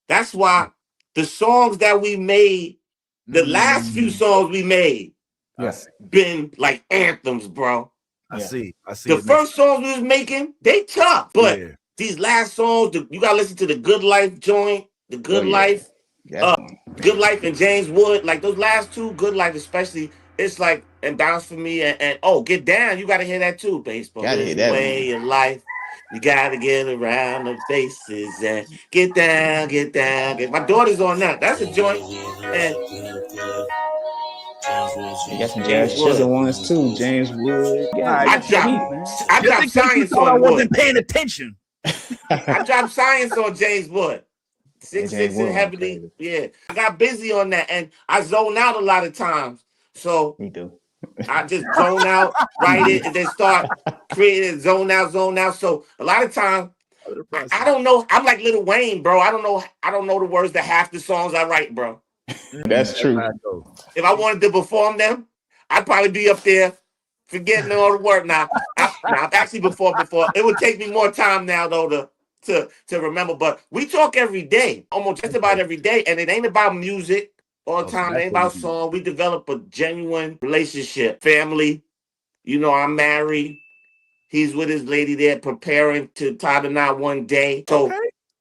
That's why the songs that we made, the last few songs we made, Yes. been like anthems, bro. I see. I see. The first songs we was making, they tough, but these last songs, you gotta listen to the Good Life joint, the Good Life, Good Life and James Wood, like those last two, Good Life especially. It's like and Bounce for Me and oh, Get Down. You gotta hear that too, baseball. Gotta This hear that way in life, you gotta get around the faces and get down, get down. My daughter's on that. That's a joint. And you got some Jazz Chisholm ones too. James Wood. Yeah, I dropped Science on Wood. I wasn't paying attention. I dropped Science on James Wood. 6 and heavily. Yeah. I got busy on that and I zone out a lot of times. So me too. I just zone out, write it, and then start creating zone out. So a lot of times I don't know. I'm like Lil Wayne, bro. I don't know the words to half the songs I write, bro. That's true. If I wanted to perform them, I'd probably be up there forgetting all the work. Now I've actually before. It would take me more time now though to remember. But we talk every day, almost just about every day, and it ain't about music all the time. It ain't about song. We develop a genuine relationship, family. You know, I'm married. He's with his lady there preparing to tie the knot one day. So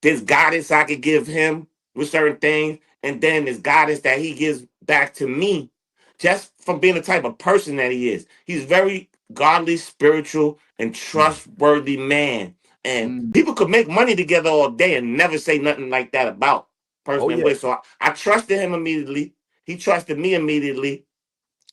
there's guidance I could give him with certain things. And then there's guidance that he gives back to me just from being the type of person that he is. He's very godly, spiritual, and trustworthy man. And people could make money together all day and never say nothing like that about person with. So I trusted him immediately. He trusted me immediately.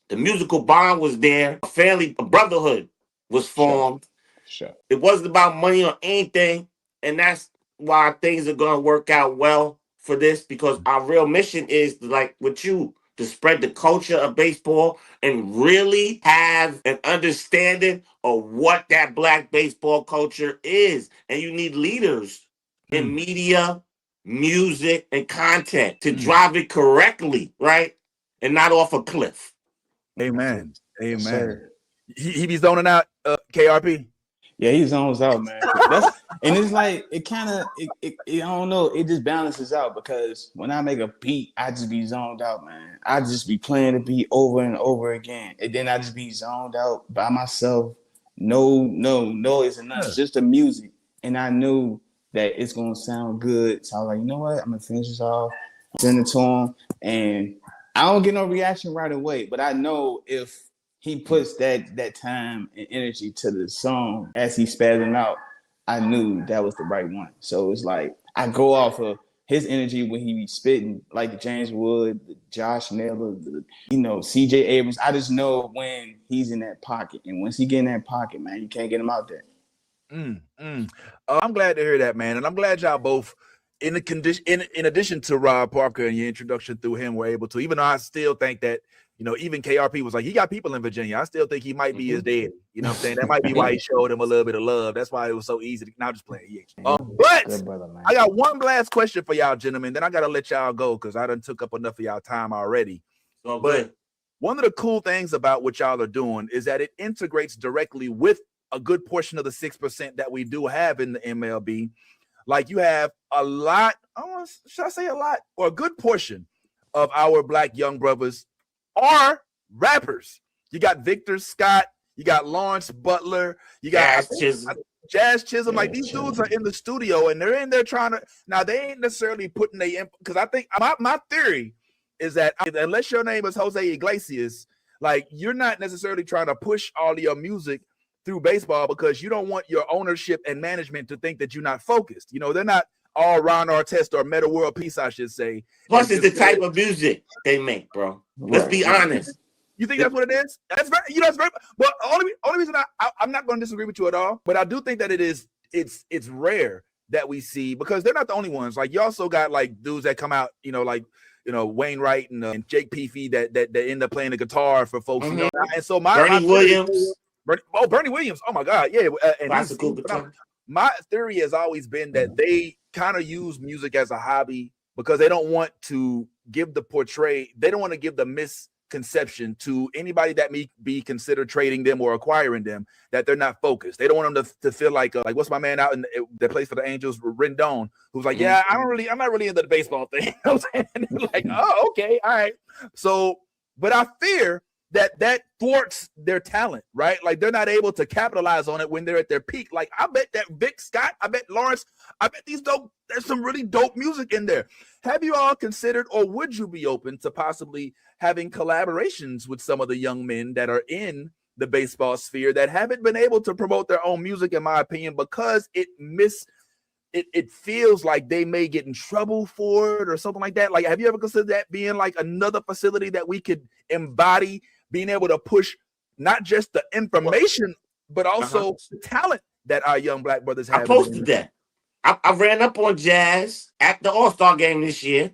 The musical bond was there. A family, a brotherhood was formed. Sure. It wasn't about money or anything. And that's why things are going to work out well for this, because our real mission is to, like with you, to spread the culture of baseball and really have an understanding of what that Black baseball culture is. And you need leaders in media, music, and content to drive it correctly, right? And not off a cliff. Amen. Yes, sir. He be zoning out, KRP. Yeah, he zones out, man. And it's like it kind of I don't know. It just balances out because when I make a beat, I just be zoned out, man. I just be playing the beat over and over again, and then I just be zoned out by myself. No noise and nothing, just the music. And I knew that it's gonna sound good, so I was like, you know what? I'm gonna finish this off, send it to him, and I don't get no reaction right away, but I know if he puts that time and energy to the song as he's spazzing out, I knew that was the right one. So it's like I go off of his energy when he be spitting, like James Wood, Josh Naylor, CJ Abrams. I just know when he's in that pocket. And once he get in that pocket, man, you can't get him out there. I'm glad to hear that, man. And I'm glad y'all both, in addition to Rob Parker and your introduction through him, were able to, even though I still think that, even KRP was like, he got people in Virginia. I still think he might be his daddy. You know what I'm saying? That might be why he showed him a little bit of love. That's why it was so easy to not just play. But I got one last question for y'all, gentlemen. Then I got to let y'all go because I done took up enough of y'all time already. But one of the cool things about what y'all are doing is that it integrates directly with a good portion of the 6% that we do have in the MLB. Like you have a lot, should I say a lot? Or a good portion of our Black young brothers are rappers. You got Victor Scott, you got Lawrence Butler, you got Jazz Chisholm. Like these dudes are in the studio and they're in there trying to, now they ain't necessarily putting because I think my theory is that unless your name is Jose Iglesias, like you're not necessarily trying to push all of your music through baseball because you don't want your ownership and management to think that you're not focused. They're not all Ron Artest or Meta World Peace, I should say. Plus, it's the type of music they make, bro. Let's be honest. You think that's what it is? That's very, that's very. But only reason I'm not going to disagree with you at all. But I do think that it's rare that we see, because they're not the only ones. Like you also got like dudes that come out, Wainwright and Jake Peavy that end up playing the guitar for folks. And so Bernie Williams. Bernie Williams. Oh my God, yeah. And my theory has always been that they kind of use music as a hobby because they don't want to give the conception to anybody that may be considered trading them or acquiring them, that they're not focused. They don't want them to feel like what's my man out in that plays for the Angels, Rendon, who's like, yeah, I'm not really into the baseball thing. You know what I'm saying? Like, oh, okay, all right. So, but I fear that thwarts their talent, right? Like they're not able to capitalize on it when they're at their peak. Like I bet that Vic Scott, I bet Lawrence, I bet there's some really dope music in there. Have you all considered, or would you be open to possibly having collaborations with some of the young men that are in the baseball sphere that haven't been able to promote their own music, in my opinion, because it feels like they may get in trouble for it or something like that? Like, have you ever considered that being like another facility that we could embody, being able to push not just the information, but also the talent that our young black brothers have? I posted that. I ran up on Jazz at the All-Star game this year.